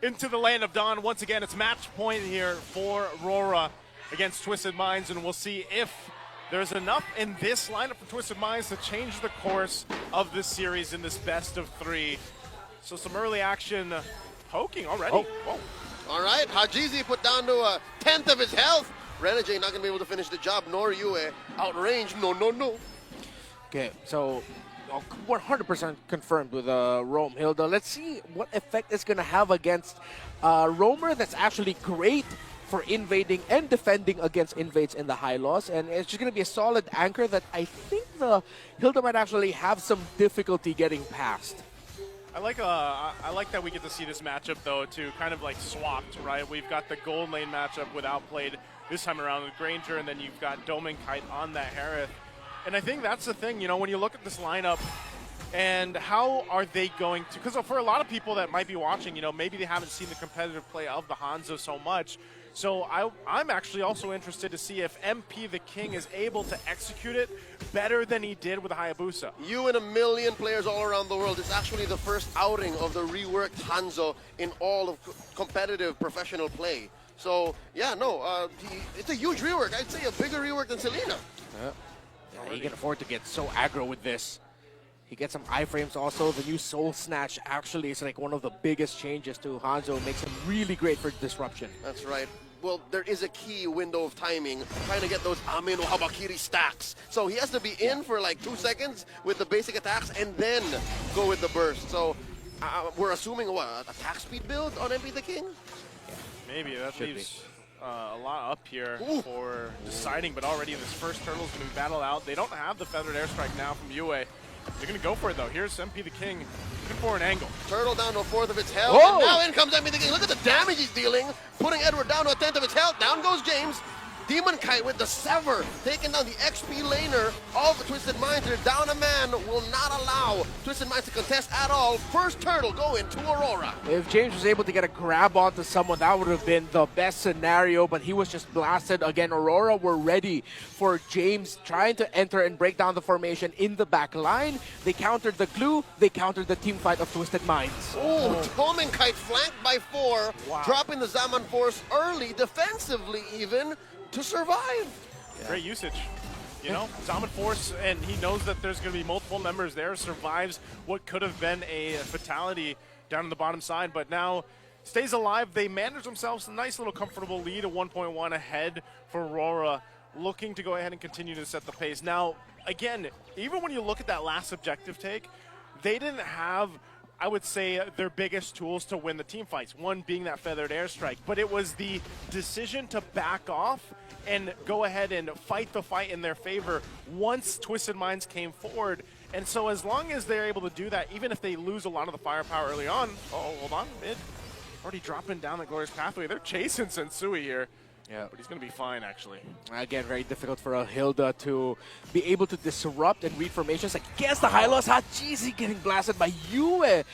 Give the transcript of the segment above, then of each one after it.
into the land of Dawn. Once again, it's match point here for Aurora against Twisted Minds, and we'll see if there's enough in this lineup for Twisted Minds to change the course of this series in this best of 3. So some early action poking already. Whoa. All right, Hajizi put down to a 10th of his health. Renegade not going to be able to finish the job, nor Yue. Outrange, no. Okay, so 100% confirmed with Rome Hilda. Let's see what effect it's going to have against Roamer that's actually great for invading and defending against invades in the high loss, and it's just going to be a solid anchor that I think the Hilda might actually have some difficulty getting past. I like that we get to see this matchup though to kind of like swapped, right? We've got the gold lane matchup with Outplayed this time around with Granger, and then you've got Dome and Kite on that Harith. And I think that's the thing, you know, when you look at this lineup and how are they going to, because for a lot of people that might be watching, you know, maybe they haven't seen the competitive play of the Hanzo so much. So I'm actually also interested to see if MP the King is able to execute it better than he did with Hayabusa. You and a million players all around the world. It's actually the first outing of the reworked Hanzo in all of competitive professional play. So, yeah, no, it's a huge rework. I'd say a bigger rework than Selena. Yeah, he can afford to get so aggro with this. He gets some iframes also. The new Soul Snatch actually is like one of the biggest changes to Hanzo. It makes him really great for disruption. That's right. Well, there is a key window of timing trying to get those Amin or Habakiri stacks. So he has to be in for like 2 seconds with the basic attacks and then go with the burst. So we're assuming what, attack speed build on MP the King? Maybe that leaves a lot up here for deciding, but already this first turtle is going to be battled out. They don't have the Feathered Airstrike now from Yue. They're going to go for it though. Here's MP the King looking for an angle. Turtle down to a 4th of its health. And now in comes MP the King. Look at the damage he's dealing. Putting Edward down to a 10th of its health. Down goes James. Demon Kite with the Sever, taking down the XP laner of Twisted Minds. They're down a man, will not allow Twisted Minds to contest at all. First turtle going to Aurora. If James was able to get a grab onto someone, that would have been the best scenario, but he was just blasted. Again, Aurora were ready for James trying to enter and break down the formation in the back line. They countered the glue, they countered the team fight of Twisted Minds. Oh, Tommen Kite flanked by 4, dropping the Zaman Force early, defensively even, to survive. Great usage. You know, Zaman Force, and he knows that there's going to be multiple members there, survives what could have been a fatality down on the bottom side, but now stays alive. They manage themselves a nice little comfortable lead, a 1.1 ahead for Aurora, looking to go ahead and continue to set the pace. Now, again, even when you look at that last objective take, they didn't have, I would say, their biggest tools to win the team fights, one being that Feathered Airstrike, but it was the decision to back off and go ahead and fight the fight in their favor once Twisted Minds came forward. And so as long as they're able to do that, even if they lose a lot of the firepower early on, hold on, mid, already dropping down the Glorious Pathway. They're chasing Sensui here. Yeah, but he's going to be fine, actually. Again, very difficult for a Hilda to be able to disrupt and read formations against the high loss. Hajizi getting blasted by Yue, and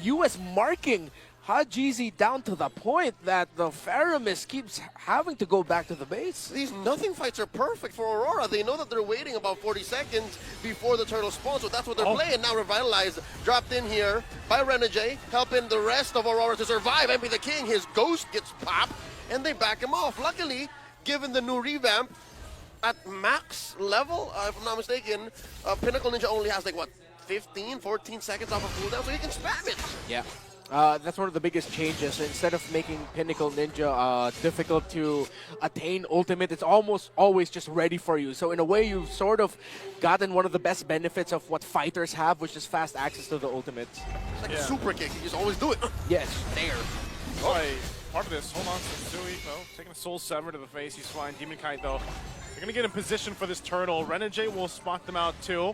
Yue's marking Hajizi down to the point that the Faramis keeps having to go back to the base. These nothing fights are perfect for Aurora. They know that they're waiting about 40 seconds before the turtle spawns, so that's what they're playing. Now Revitalized dropped in here by Renegade, helping the rest of Aurora to survive. MP the King, his ghost gets popped, and they back him off. Luckily, given the new revamp, at max level, if I'm not mistaken, Pinnacle Ninja only has like, what, 15, 14 seconds off of cooldown, so he can spam it. Yeah. That's one of the biggest changes. Instead of making Pinnacle Ninja difficult to attain ultimate, it's almost always just ready for you. So in a way, you've sort of gotten one of the best benefits of what fighters have, which is fast access to the ultimates. It's like a super kick. You just always do it. Yes, there. Part of this, hold on, Sensui, though, taking a Soul Sever to the face, he's fine. Demon Kite, though, they're going to get in position for this turtle. Renegade will spot them out, too.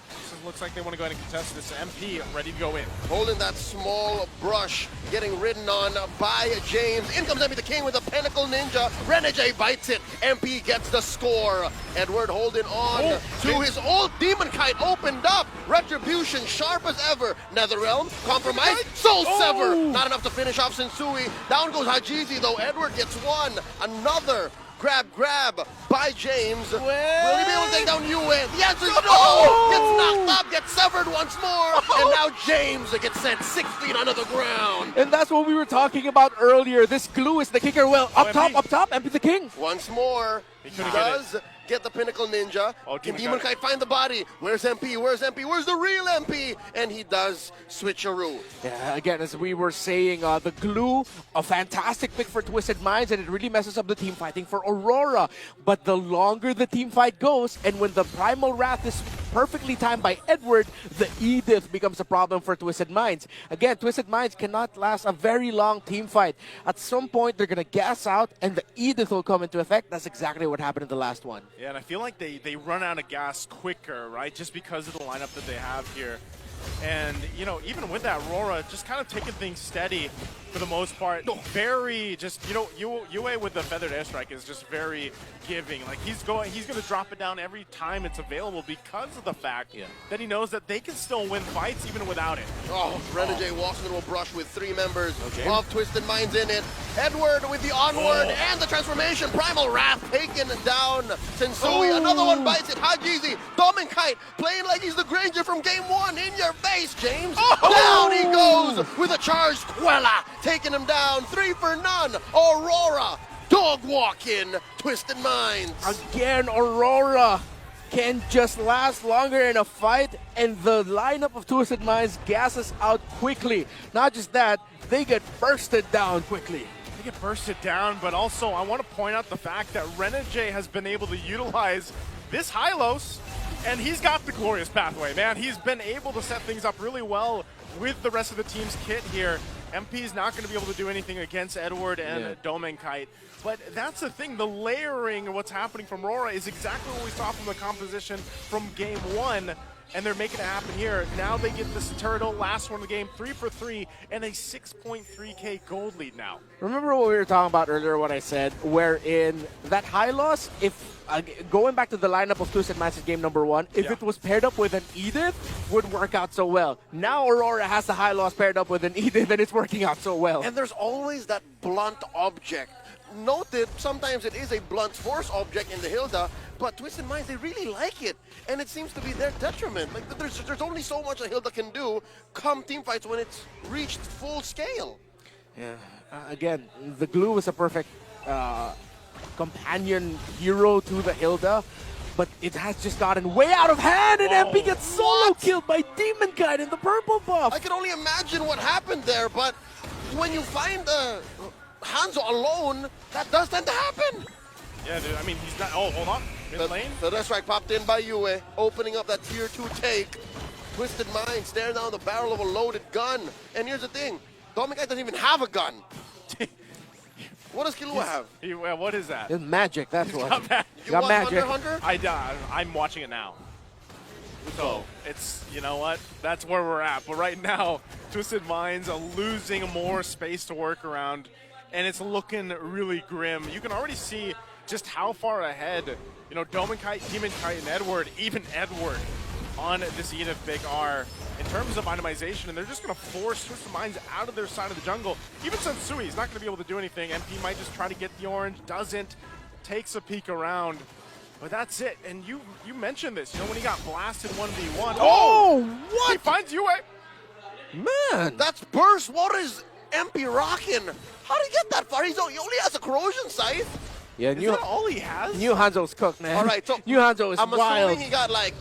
This looks like they want to go ahead and contest this. MP ready to go in. Holding that small brush, getting ridden on by James. In comes MP the King with a Pinnacle Ninja. Renegade bites it. MP gets the score. Edward holding on to his old Demon Kite opened up. Retribution sharp as ever. Netherrealm, compromise, Soul Sever. Not enough to finish off Sensui. Down goes Hajizi though. Edward gets one. Another Grab by James. Will he be able to take down Yue? The answer is no! Gets knocked up, gets severed once more, and now James gets sent 6 feet under the ground. And that's what we were talking about earlier. This glue is the kicker. Well, up top, MP the King. Once more, he does get the Pinnacle Ninja. Can Demon Kite find the body? Where's MP? Where's MP? Where's the real MP? And he does switcheroo. Yeah, again, as we were saying, the glue, a fantastic pick for Twisted Minds, and it really messes up the team fighting for Aurora. But the longer the team fight goes, and when the Primal Wrath is perfectly timed by Edward, the Edith becomes a problem for Twisted Minds. Again, Twisted Minds cannot last a very long team fight. At some point, they're going to gas out, and the Edith will come into effect. That's exactly what happened in the last one. Yeah, and I feel like they run out of gas quicker, right? Just because of the lineup that they have here. And, you know, even with that, Aurora just kind of taking things steady for the most part. Very just, you know, Yue with the feathered airstrike is just very giving. Like, he's going to drop it down every time it's available because of the fact that he knows that they can still win fights even without it. Oh, Renegade walks into a brush with 3 members of Twisted Minds in it. Edward with the onward and the transformation. Primal Wrath taken down. Sensui, another one bites it. Hajizi, Domin Kite playing like he's the Granger from game 1. In your face, James. Down he goes with a charged Quella, taking him down. 3 for none. Aurora, dog walking Twisted Minds. Again, Aurora can just last longer in a fight, and the lineup of Twisted Minds gasses out quickly. Not just that, they get bursted down quickly. They get bursted down, but also I want to point out the fact that Renegade has been able to utilize this Hylos, and he's got the glorious pathway, man. He's been able to set things up really well with the rest of the team's kit here. MP's not going to be able to do anything against Edward and Domin Kite. But that's the thing, the layering of what's happening from Aurora is exactly what we saw from the composition from game 1. And they're making it happen here. Now they get this turtle, last one of the game, 3 for 3, and a 6.3k gold lead now. Remember what we were talking about earlier, what I said, wherein that Hylos, if going back to the lineup of Twisted Minds in game number 1, if it was paired up with an Edith, would work out so well. Now Aurora has the Hylos paired up with an Edith, and it's working out so well. And there's always that blunt object. Note that sometimes it is a blunt force object in the Hilda, but Twisted Minds, they really like it, and it seems to be their detriment. Like, there's only so much a Hilda can do come team fights when it's reached full scale. Yeah, again, the glue is a perfect companion hero to the Hilda, but it has just gotten way out of hand, and MP gets solo killed by Demon Kite in the purple buff. I can only imagine what happened there, but when you find Hanzo alone, that does tend to happen. Yeah, dude, I mean, he's not. Oh, hold on. Mid lane. The airstrike popped in by Yue, opening up that tier 2 take. Twisted Mind staring down the barrel of a loaded gun. And here's the thing, Domin Kite doesn't even have a gun. What does Killua have? What is that? It's magic, that's what. You got watch magic. Hunter? I'm watching it now. So it's, you know what? That's where we're at. But right now, Twisted Minds are losing more space to work around, and it's looking really grim. You can already see just how far ahead, you know, Domin Kite, Demon Kite, and Edward, even Edward, on this Edith Big R in terms of itemization, and they're just going to force Twisted Minds out of their side of the jungle. Even Sensui is not going to be able to do anything. MP might just try to get the orange, doesn't, takes a peek around. But that's it, and you mentioned this, you know, when he got blasted 1v1. Oh, what? He finds Yue. Man. That's burst. What is MP rocking? How did he get that far? He only has a corrosion scythe. Yeah, Is that all he has? New Hanzo's cooked, man. All right, so New Hanzo is I'm wild. assuming he got like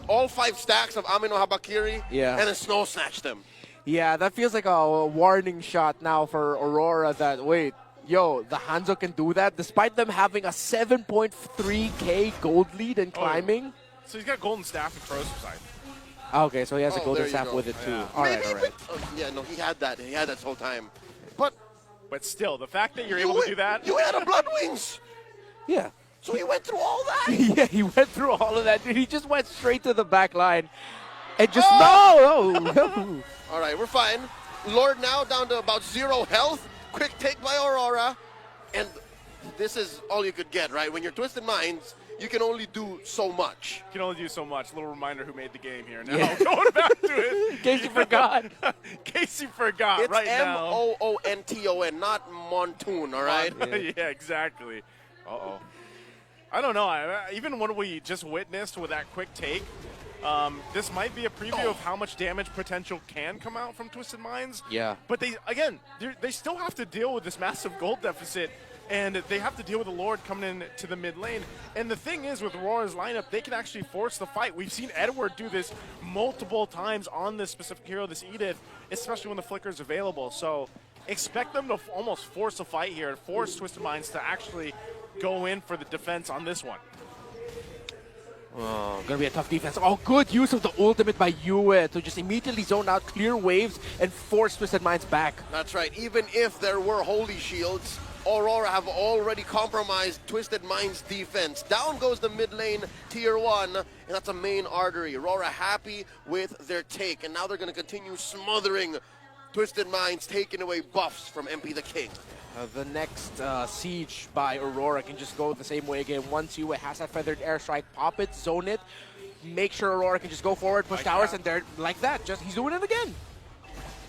all 5 stacks of Amino Habakiri and then snow snatched them. Yeah, that feels like a warning shot now for Aurora that, wait, yo, the Hanzo can do that despite them having a 7.3k gold lead and climbing. So he's got golden staff and corrosive side. Okay, so he has a golden there you staff go. with it too. Yeah. All right, Maybe, all right. but, yeah, no, he had that. He had that this whole time. But still, the fact that you're able to do that. You had a Blood Wings. Yeah. So he went through all that? Yeah, he went through all of that. Dude, he just went straight to the back line. And just, no! All right, we're fine. Lord now down to about 0 health. Quick take by Aurora. And this is all you could get, right? When you're Twisted Minds, you can only do so much. You can only do so much. Little reminder who made the game here. Now, going back to it. In case you forgot. In case you forgot, It's right now. Monton, not Montoon, all right? Yeah, exactly. Uh-oh. I don't know. Even what we just witnessed with that quick take, this might be a preview of how much damage potential can come out from Twisted Minds. Yeah. But they still have to deal with this massive gold deficit, and they have to deal with the Lord coming in to the mid lane. And the thing is, with Aurora's lineup, they can actually force the fight. We've seen Edward do this multiple times on this specific hero, this Edith, especially when the flicker is available. So expect them to almost force a fight here and force Twisted Minds to actually go in for the defense on this one. Oh, gonna be a tough defense. Oh, good use of the ultimate by Yue to just immediately zone out, clear waves, and force Twisted Minds back. That's right. Even if there were Holy Shields, Aurora have already compromised Twisted Minds' defense. Down goes the mid lane, tier 1, and that's a main artery. Aurora happy with their take, and now they're going to continue smothering Twisted Minds, taking away buffs from MP the King. The next siege by Aurora can just go the same way again. Once Yue has that feathered airstrike, pop it, zone it, make sure Aurora can just go forward, push towers, and they're like that. Just he's doing it again.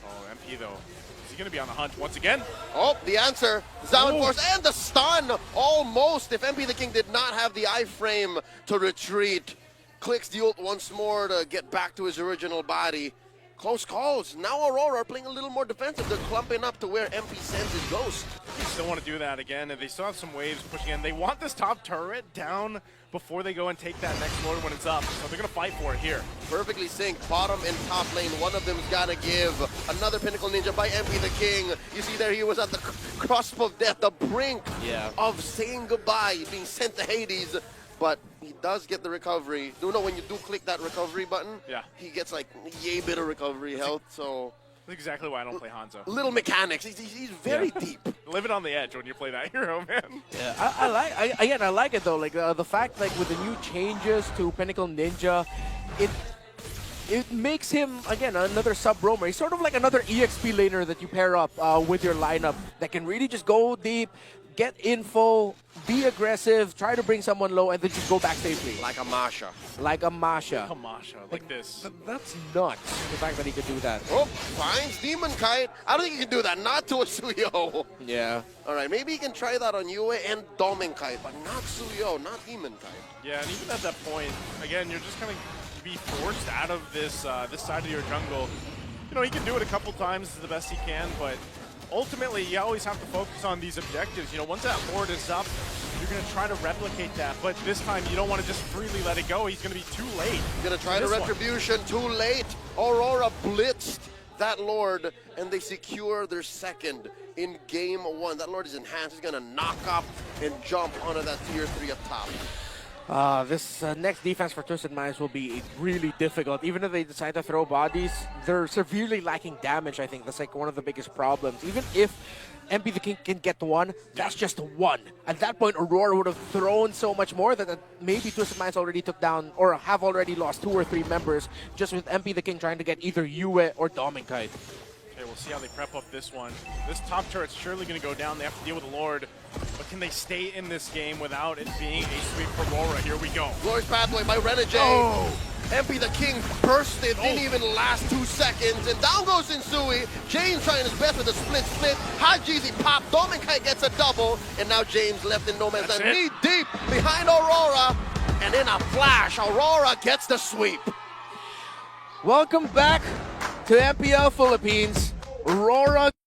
Oh, MP though. Is he going to be on the hunt once again? Oh, the answer. Zaman Force and the stun. Almost. If MP the King did not have the iframe to retreat. Clicks the ult once more to get back to his original body. Close calls. Now Aurora are playing a little more defensive. They're clumping up to where MP sends his ghost. They still want to do that again, and they still have some waves pushing in. They want this top turret down before they go and take that next Lord when it's up. So they're going to fight for it here. Perfectly synced. Bottom and top lane. One of them's got to give. Another Pinnacle Ninja by MP the King. You see there he was at the cusp of death, the brink of saying goodbye, being sent to Hades. But he does get the recovery. You know, when you do click that recovery button, he gets like yay bit of recovery health. So that's exactly why I don't play Hanzo. Little mechanics. He's very deep. Living on the edge when you play that hero, man. Yeah, I like it though. Like the fact, like with the new changes to Pinnacle Ninja, it makes him again another sub roamer. He's sort of like another EXP laner that you pair up with your lineup that can really just go deep, get info, be aggressive, try to bring someone low, and then just go back safely. Like a Masha. Like a Masha. Like this. That's nuts, the fact that he could do that. Oh, finds Demon Kite. I don't think he can do that. Not to a Suyo. Yeah. All right, maybe he can try that on Yue and Domin Kite, but not Suyo, not Demon Kite. Yeah, and even at that point, again, you're just going to be forced out of this this side of your jungle. You know, he can do it a couple times the best he can, but ultimately, you always have to focus on these objectives. You know, once that board is up, you're going to try to replicate that. But this time, you don't want to just freely let it go. He's going to be too late. He's going to try the retribution. Too late. Aurora blitzed that Lord, and they secure their second in game 1. That Lord is enhanced. He's going to knock up and jump onto that tier 3 up top. This next defense for Twisted Minds will be really difficult. Even if they decide to throw bodies, they're severely lacking damage, I think. That's like one of the biggest problems. Even if MP the King can get one, that's just one. At that point, Aurora would have thrown so much more that maybe Twisted Minds already took down or have already lost 2 or 3 members just with MP the King trying to get either Yue or Domin Kite. Okay, we'll see how they prep up this one. This top turret's surely going to go down. They have to deal with the Lord. But can they stay in this game without it being a sweep for Aurora? Here we go. Glorious Pathway by Renegade. Oh! MP the King bursted, didn't even last 2 seconds, and down goes Insui. James trying his best with a split. Hajizi pop, Domin Kite gets a double, and now James left in no man's land, knee deep behind Aurora, and in a flash, Aurora gets the sweep. Welcome back to MPL Philippines. Aurora